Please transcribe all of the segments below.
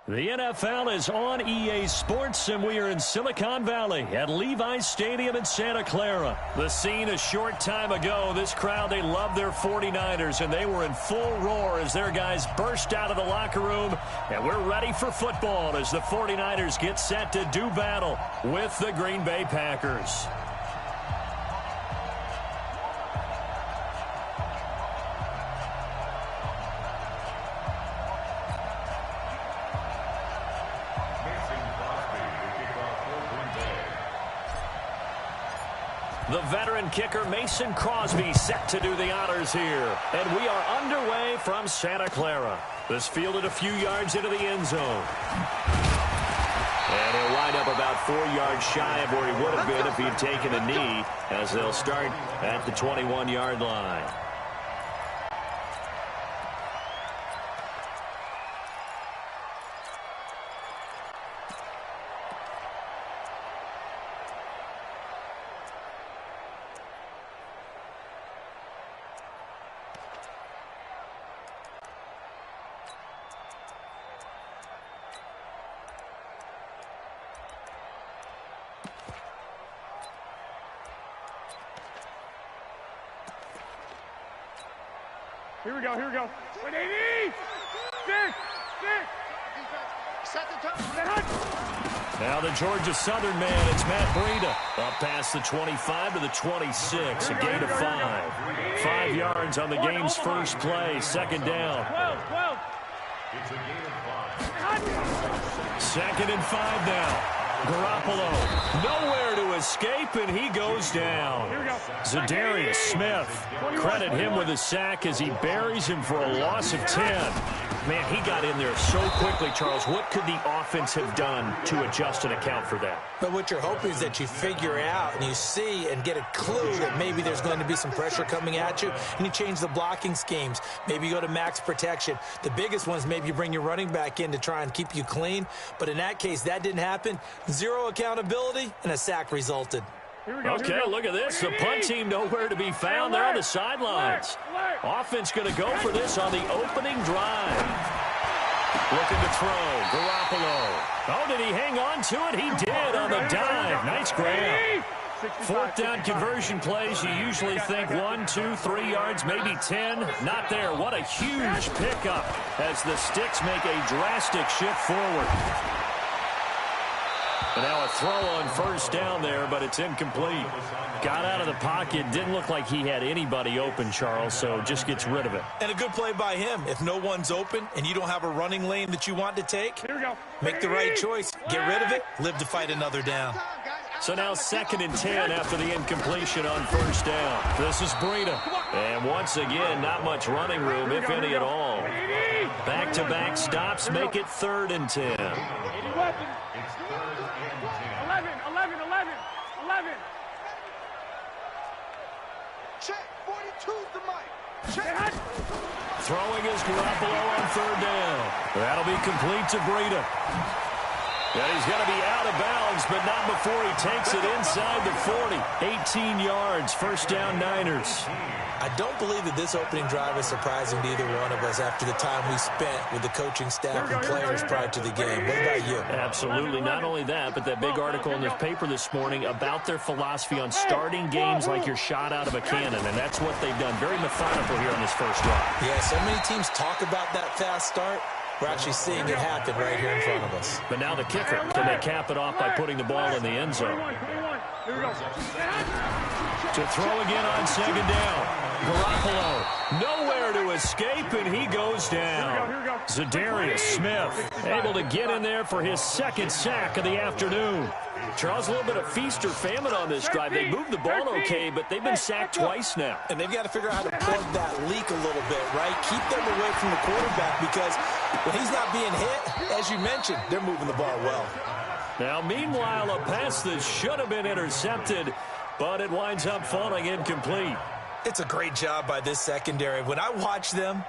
The NFL is on EA Sports, and we are in Silicon Valley at Levi's Stadium in Santa Clara. The scene a short time ago, this crowd, they love their 49ers, and they were in full roar as their guys burst out of the locker room, and we're ready for football as the 49ers get set to do battle with the Green Bay Packers. The veteran kicker Mason Crosby set to do the honors here. And we are underway from Santa Clara. This fielded a few yards into the end zone. And he'll wind up about 4 yards shy of where he would have been if he'd taken a knee, as they'll start at the 21-yard line. Here we go. 180! Now the Georgia Southern man, it's Matt Breida. Up past the 25 to the 26, a gain of 5. 5 yards on the game's first play, second down. 12. Second and 5 now. Garoppolo, nowhere to escape, and he goes down. Zadarius Smith, credit him with a sack as he buries him for a loss of 10. Man, he got in there so quickly, Charles. What could the offense have done to adjust and account for that? But what you're hoping is that you figure out and you see and get a clue that maybe there's going to be some pressure coming at you, and you change the blocking schemes. Maybe you go to max protection. The biggest one is maybe you bring your running back in to try and keep you clean. But in that case, that didn't happen. Zero accountability, and a sack resulted. Okay, look at this. The punt team nowhere to be found. They're on the sidelines. Offense going to go for this on the opening drive. Looking to throw. Garoppolo. Oh, did he hang on to it? He did on the dive. Nice grab. Fourth down conversion plays, you usually think 1, 2, 3 yards, maybe 10. Not there. What a huge pickup as the Sticks make a drastic shift forward. But now a throw on first down there, but it's incomplete. Got out of the pocket. Didn't look like he had anybody open, Charles, so just gets rid of it. And a good play by him. If no one's open and you don't have a running lane that you want to take, make the right choice. Get rid of it. Live to fight another down. So now 2nd and 10 after the incompletion on first down. This is Breida. And once again, not much running room, if any at all. Back-to-back stops make it 3rd and 10. 11. Check. 42's the mic. Check. Throwing is Garoppolo on 3rd down. That'll be complete to Breida. And he's going to be out of bounds, but not before he takes it inside the 40. 18 yards, first down Niners. I don't believe that this opening drive is surprising to either one of us after the time we spent with the coaching staff and players prior to the game. What about you? Absolutely. Not only that, but that big article in this paper this morning about their philosophy on starting games like you're shot out of a cannon, and that's what they've done. Very methodical here on this first drive. Yeah, so many teams talk about that fast start. We're actually seeing it happen right here in front of us. But now the kicker, can they cap it off by putting the ball in the end zone? To throw again on 2nd down. Garoppolo, nowhere to escape, and he goes down. Zadarius Smith able to get in there for his 2nd sack of the afternoon. Charles, a little bit of feast or famine on this drive. They moved the ball okay, but they've been sacked twice now. And they've got to figure out how to plug that leak a little bit, right? Keep them away from the quarterback because when he's not being hit, as you mentioned, they're moving the ball well. Now, meanwhile, a pass that should have been intercepted, but it winds up falling incomplete. It's a great job by this secondary. When I watch them,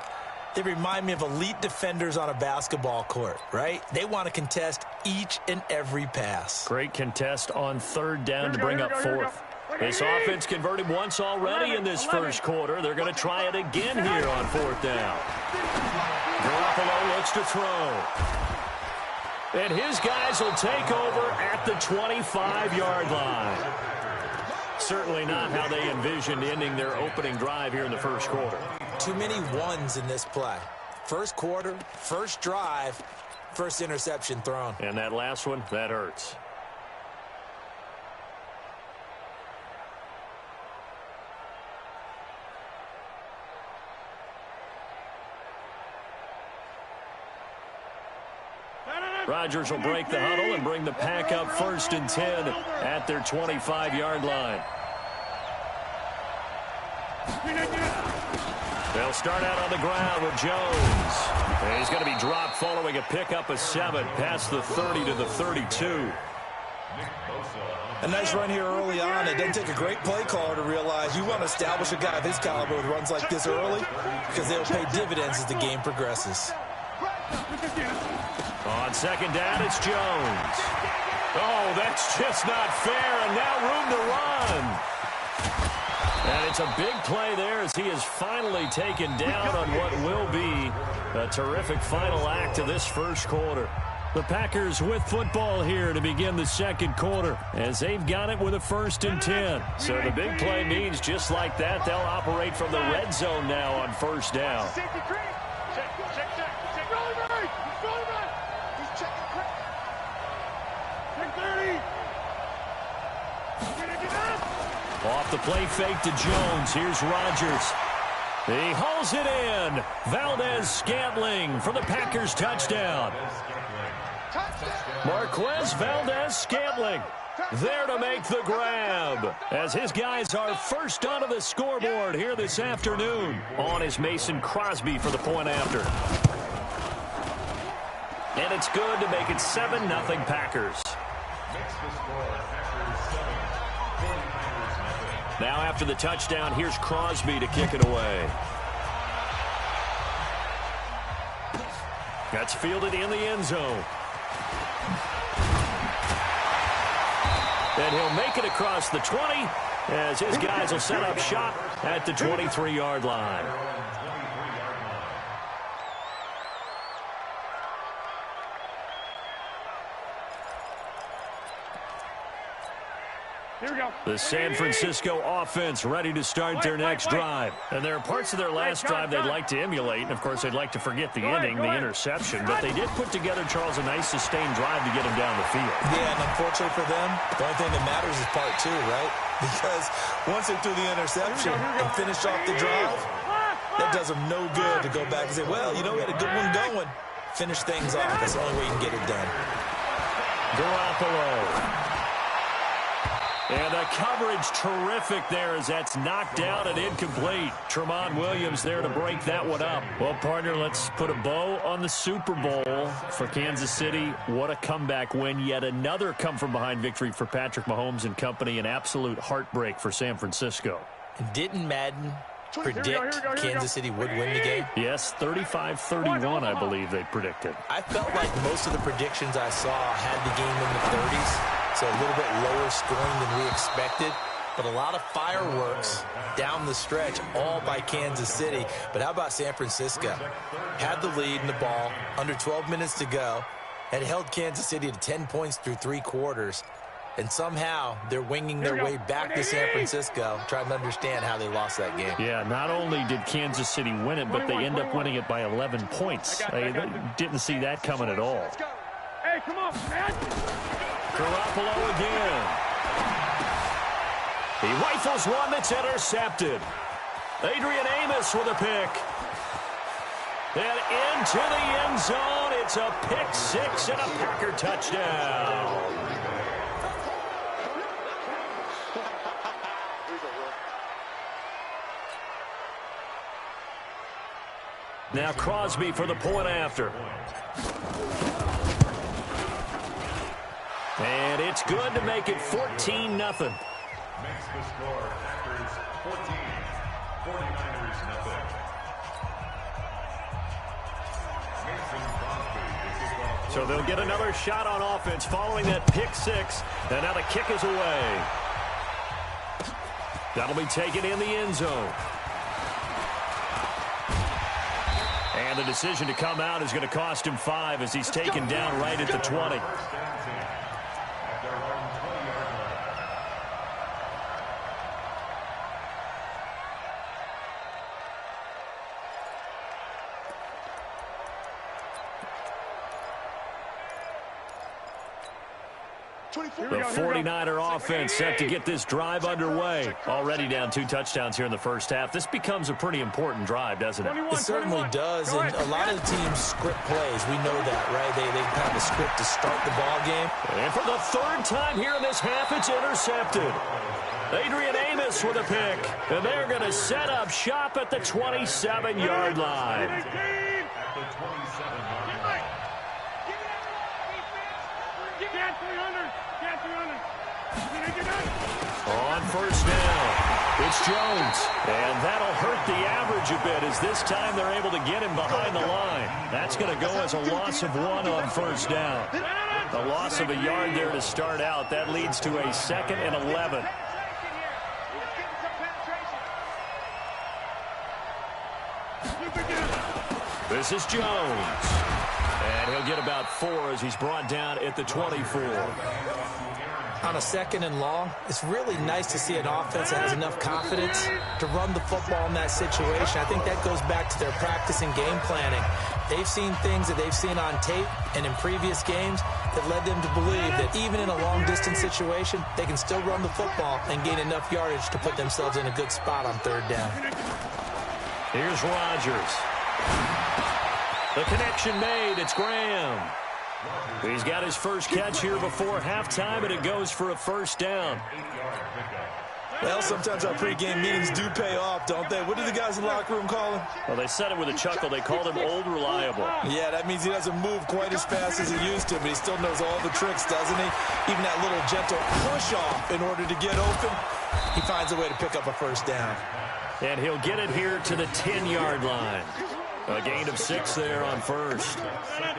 they remind me of elite defenders on a basketball court, right? They want to contest each and every pass. Great contest on 3rd down to bring up 4th. This offense converted once already in this first quarter. They're going to try it again here on 4th down. Garoppolo looks to throw. And his guys will take over at the 25-yard line. Certainly not how they envisioned ending their opening drive here in the first quarter. Too many ones in this play. First quarter, first drive, first interception thrown. And that last one, that hurts. Rodgers will break the huddle and bring the pack up 1st and 10 at their 25-yard line. They'll start out on the ground with Jones. And he's going to be dropped following a pickup of 7 past the 30 to the 32. A nice run here early on. It doesn't take a great play caller to realize you want to establish a guy of his caliber with runs like this early because they'll pay dividends as the game progresses. On 2nd down, it's Jones. Oh, that's just not fair, and now room to run. And it's a big play there as he is finally taken down on what will be a terrific final act of this first quarter. The Packers with football here to begin the second quarter as they've got it with a 1st and 10. So the big play means just like that, they'll operate from the red zone now on 1st down. Off the play fake to Jones. Here's Rodgers. He hauls it in. Valdez-Scantling for the Packers touchdown. Marquez Valdez-Scantling there to make the grab as his guys are first onto the scoreboard here this afternoon. On is Mason Crosby for the point after. And it's good to make it 7-0 Packers. Now after the touchdown, here's Crosby to kick it away. That's fielded in the end zone. And he'll make it across the 20 as his guys will set up shop at the 23-yard line. Here we go. The San Francisco offense ready to start their next drive. And there are parts of their last drive they'd like to emulate. And, of course, they'd like to forget the ending, the interception. But they did put together, Charles, a nice sustained drive to get him down the field. Yeah, and unfortunately for them, the only thing that matters is part 2, right? Because once they threw the interception and finished off the drive, that does them no good to go back and say, well, you know, we had a good one going. Finish things off. That's the only way you can get it done. Garoppolo. And the coverage terrific there as that's knocked down and incomplete. Tramon Williams there to break that one up. Well, partner, let's put a bow on the Super Bowl for Kansas City. What a comeback win. Yet another come-from-behind victory for Patrick Mahomes and company. An absolute heartbreak for San Francisco. Didn't Madden predict Kansas City would win the game? Yes, 35-31, I believe they predicted. I felt like most of the predictions I saw had the game in the 30s. So a little bit lower scoring than we expected. But a lot of fireworks down the stretch, all by Kansas City. But how about San Francisco? Had the lead in the ball, under 12 minutes to go, had held Kansas City to 10 points through 3 quarters. And somehow they're winging their way back to San Francisco, trying to understand how they lost that game. Yeah, not only did Kansas City win it, but they end up winning it by 11 points. They didn't see that coming at all. Hey, come on, man. Garoppolo again. He rifles one that's intercepted. Adrian Amos with a pick. And into the end zone. It's a pick 6 and a Packer touchdown. Now Crosby for the point after. And it's good to make it 14-0. Makes the score Packers 14, 49ers nothing. So they'll get another shot on offense following that pick 6. And now the kick is away. That'll be taken in the end zone. And And the decision to come out is going to cost him 5 as he's taken down right at the 20. The 49er offense set to get this drive underway. Already down 2 touchdowns here in the first half. This becomes a pretty important drive, doesn't it? It certainly does, and a lot of the teams script plays. We know that, right? They have a script to start the ball game. And for the 3rd time here in this half, it's intercepted. Adrian Amos with a pick. And they're going to set up shop at the 27-yard line. On first down, it's Jones. And that'll hurt the average a bit as this time they're able to get him behind the line. That's going to go as a loss of 1 on first down. A loss of a yard there to start out. That leads to a 2nd and 11. This is Jones. And he'll get about 4 as he's brought down at the 24. On a 2nd and long, it's really nice to see an offense that has enough confidence to run the football in that situation. I think that goes back to their practice and game planning. They've seen things that they've seen on tape and in previous games that led them to believe that even in a long-distance situation, they can still run the football and gain enough yardage to put themselves in a good spot on 3rd down. Here's Rodgers. The connection made. It's Graham. He's got his first catch here before halftime, and it goes for a first down. Well, sometimes our pregame meetings do pay off, don't they? What do the guys in the locker room call him? Well, they said it with a chuckle. They called him Old Reliable. Yeah, that means he doesn't move quite as fast as he used to, but he still knows all the tricks, doesn't he? Even that little gentle push-off in order to get open, he finds a way to pick up a first down. And he'll get it here to the 10-yard line. A gain of 6 there on first.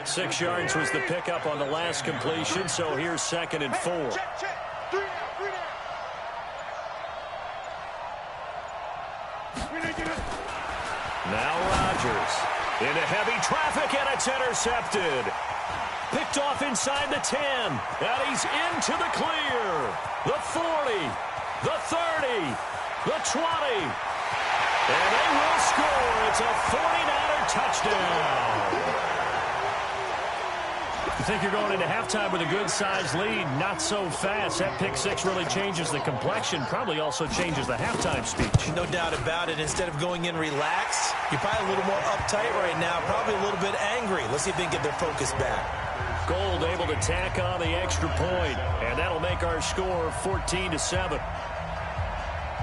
6 yards was the pickup on the last completion, so here's 2nd and 4. Now Rodgers into heavy traffic, and it's intercepted. Picked off inside the 10, and he's into the clear. The 40, the 30, the 20. And they will score. It's a 49er touchdown. You think you're going into halftime with a good-sized lead? Not so fast. That pick 6 really changes the complexion. Probably also changes the halftime speech. No doubt about it. Instead of going in relaxed, you're probably a little more uptight right now. Probably a little bit angry. Let's see if they can get their focus back. Gold able to tack on the extra point, and that'll make our score 14-7.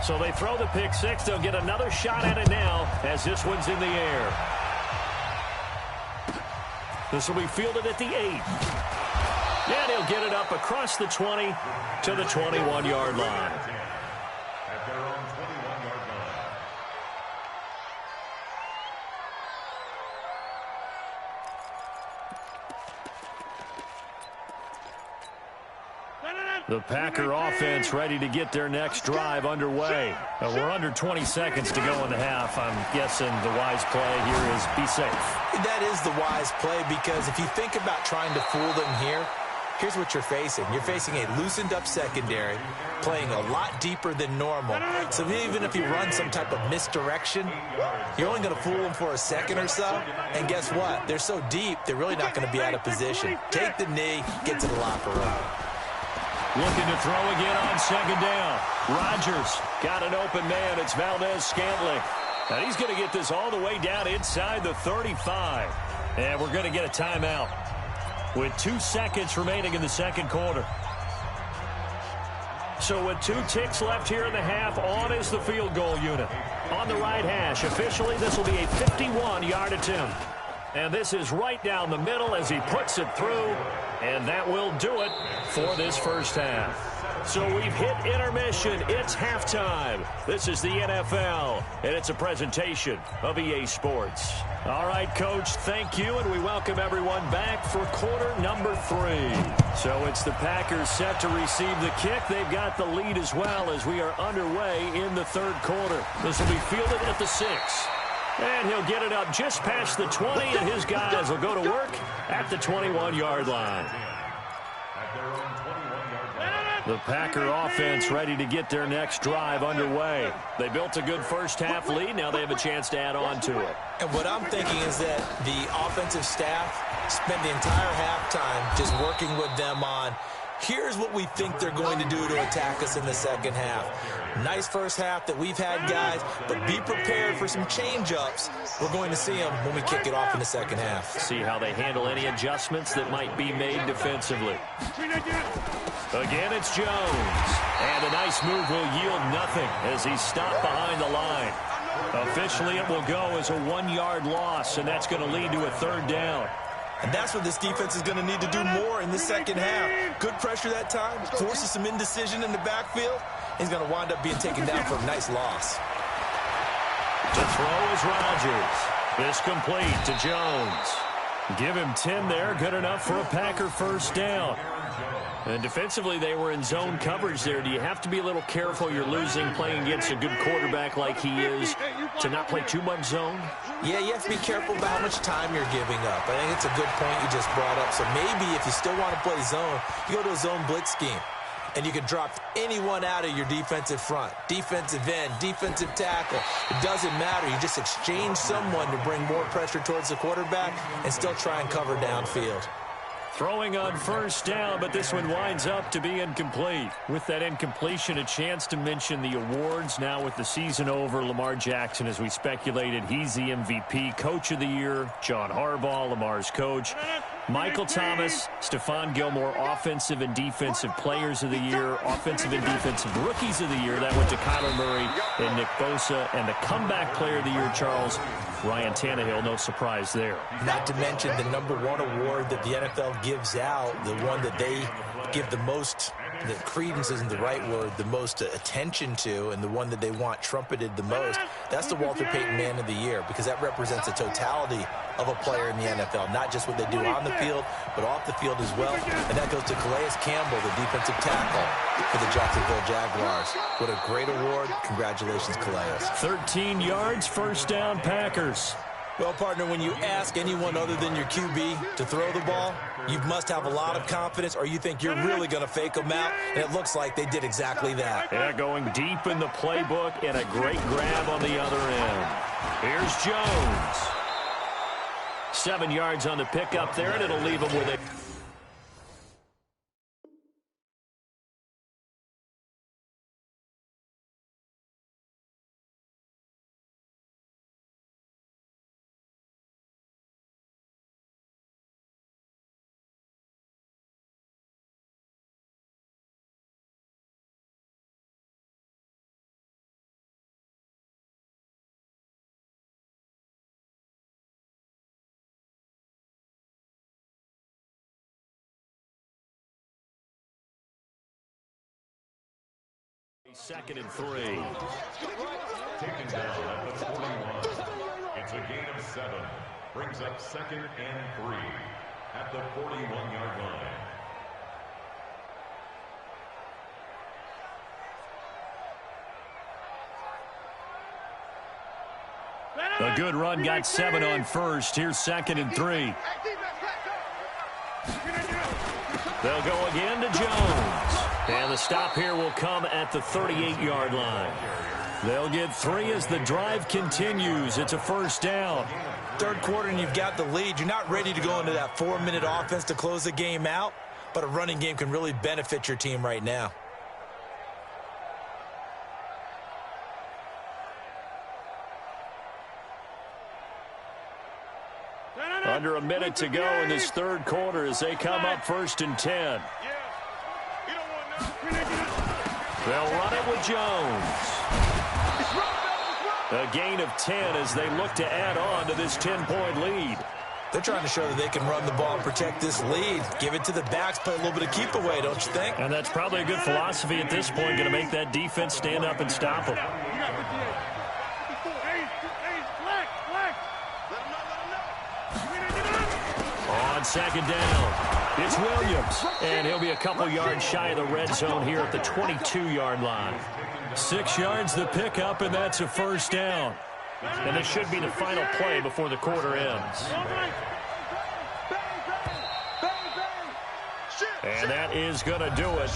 So they throw the pick 6. They'll get another shot at it now as this one's in the air. This will be fielded at the 8. And he'll get it up across the 20 to the 21-yard line. At their own 21-yard line. The Packer offense ready to get their next drive underway. We're under 20 seconds to go in the half. I'm guessing the wise play here is be safe. That is the wise play, because if you think about trying to fool them here, here's what you're facing. You're facing a loosened-up secondary, playing a lot deeper than normal. So even if you run some type of misdirection, you're only going to fool them for a second or so. And guess what? They're so deep, they're really not going to be out of position. Take the knee, get to the locker room. Looking to throw again on 2nd down. Rodgers got an open man. It's Valdez-Scantling. And he's going to get this all the way down inside the 35. And we're going to get a timeout with 2 seconds remaining in the second quarter. So with 2 ticks left here in the half, on is the field goal unit. On the right hash, officially this will be a 51-yard attempt. And this is right down the middle as he puts it through. And that will do it for this first half. So we've hit intermission. It's halftime. This is the NFL, and it's a presentation of EA Sports. All right, Coach, thank you, and we welcome everyone back for quarter number 3. So it's the Packers set to receive the kick. They've got the lead as well as we are underway in the third quarter. This will be fielded at the 6. And he'll get it up just past the 20, and his guys will go to work at the 21-yard line. The Packer offense ready to get their next drive underway. They built a good first-half lead. Now they have a chance to add on to it. And what I'm thinking is that the offensive staff spent the entire halftime just working with them on, here's what we think they're going to do to attack us in the second half. Nice first half that we've had, guys, but be prepared for some change-ups. We're going to see them when we kick it off in the second half. See how they handle any adjustments that might be made defensively. Again, it's Jones. And a nice move will yield nothing as he's stopped behind the line. Officially, it will go as a 1-yard loss, and that's going to lead to a third down. And that's what this defense is going to need to do more in the second half. Good pressure that time, forces some indecision in the backfield. He's going to wind up being taken down for a nice loss. To throw is Rodgers. This complete to Jones. Give him 10 there, good enough for a Packer first down. And defensively, they were in zone coverage there. Do you have to be a little careful? You're losing playing against a good quarterback like he is to not play too much zone? Yeah, you have to be careful about how much time you're giving up. I think it's a good point you just brought up. So maybe if you still want to play zone, you go to a zone blitz scheme. And you can drop anyone out of your defensive front. Defensive end, defensive tackle. It doesn't matter. You just exchange someone to bring more pressure towards the quarterback and still try and cover downfield. Throwing on first down, but this one winds up to be incomplete. With that incompletion, a chance to mention the awards. Now with the season over, Lamar Jackson, as we speculated, he's the MVP, Coach of the Year. John Harbaugh, Lamar's coach. Michael Thomas, Stephon Gilmore, Offensive and Defensive Players of the Year, Offensive and Defensive Rookies of the Year. That went to Kyler Murray and Nick Bosa. And the Comeback Player of the Year, Charles, Ryan Tannehill, no surprise there. Not to mention the #1 award that the NFL gives out, the one that they give the most, the credence isn't the right word, the most attention to, and the one that they want trumpeted the most. That's the Walter Payton Man of the Year, because that represents the totality of a player in the NFL, not just what they do on the field, but off the field as well. And that goes to Calais Campbell, the defensive tackle for the Jacksonville Jaguars. What a great award. Congratulations, Calais. 13 yards, first down, Packers. Well, partner, when you ask anyone other than your QB to throw the ball, you must have a lot of confidence, or you think you're really going to fake them out, and it looks like they did exactly that. Yeah, going deep in the playbook, and a great grab on the other end. Here's Jones. 7 yards on the pickup there, and it'll leave him with it. Second and 3. Taken down at the 41. It's a gain of 7. Brings up 2nd and 3 at the 41-yard line. A good run, got 7 on first. Here's 2nd and 3. They'll go again to Jones. And the stop here will come at the 38-yard line. They'll get 3 as the drive continues. It's a first down. Third quarter and you've got the lead. You're not ready to go into that 4-minute offense to close the game out, but a running game can really benefit your team right now. Under a minute to go in this third quarter as they come up 1st and 10. They'll run it with Jones. A gain of 10 as they look to add on to this 10-point lead. They're trying to show that they can run the ball and protect this lead. Give it to the backs, play a little bit of keep away, don't you think? And that's probably a good philosophy at this point, going to make that defense stand up and stop them. On second down. It's Williams, and he'll be a couple yards shy of the red zone here at the 22-yard line. 6 yards the pickup, and that's a first down. And this should be the final play before the quarter ends. And that is going to do it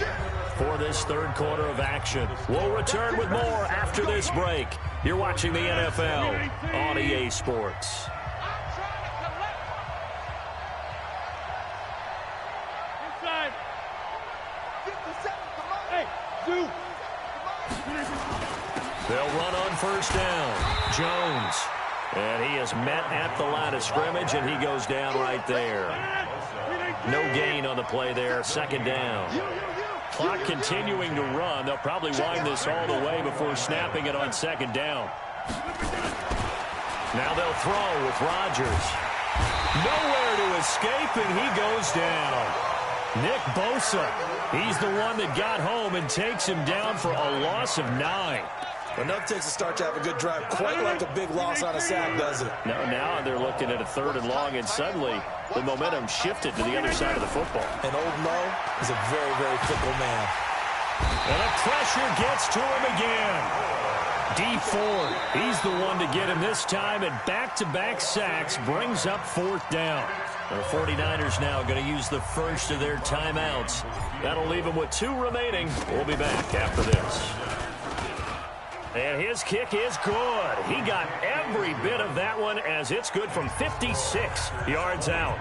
for this third quarter of action. We'll return with more after this break. You're watching the NFL on EA Sports. Inside. Hey, Zoo. They'll run on first down. Jones. And he is met at the line of scrimmage, and he goes down right there. No gain on the play there. Second down. Clock continuing to run. They'll probably wind this all the way before snapping it on second down. Now they'll throw with Rodgers. Nowhere to escape, and he goes down. Nick Bosa. He's the one that got home and takes him down for a loss of 9. Enough takes a start to have a good drive. Quite like a big loss on a sack, does it? Now they're looking at a 3rd and long, and suddenly the momentum shifted to the other side of the football. And Old Mo is a very, very fickle man. And the pressure gets to him again. Dee Ford, he's the one to get him this time, and back-to-back sacks brings up 4th down. The 49ers now going to use the first of their timeouts. That'll leave them with 2 remaining. We'll be back after this. And his kick is good. He got every bit of that one, as it's good from 56 yards out.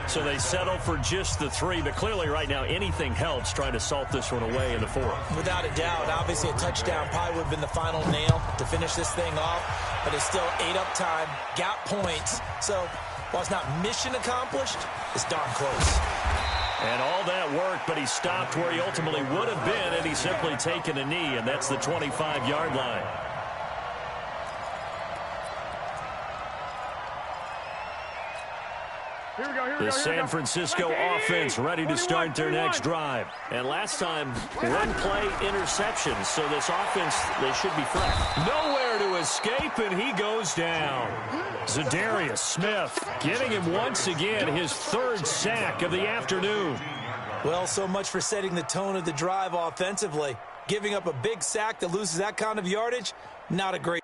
So they settle for just the 3, but clearly right now anything helps trying to salt this one away in the 4th. Without a doubt, obviously a touchdown probably would have been the final nail to finish this thing off, but it's still 8 up time, got points. So while it's not mission accomplished, it's darn close. And all that work, but he stopped where he ultimately would have been, and he's simply taken a knee, and that's the 25-yard line. The San Francisco offense ready to start their next drive. And last time, 1-play interception, so this offense, they should be fresh. Nowhere to escape, and he goes down. Za'Darius Smith getting him once again his 3rd sack of the afternoon. Well, so much for setting the tone of the drive offensively. Giving up a big sack that loses that kind of yardage, not a great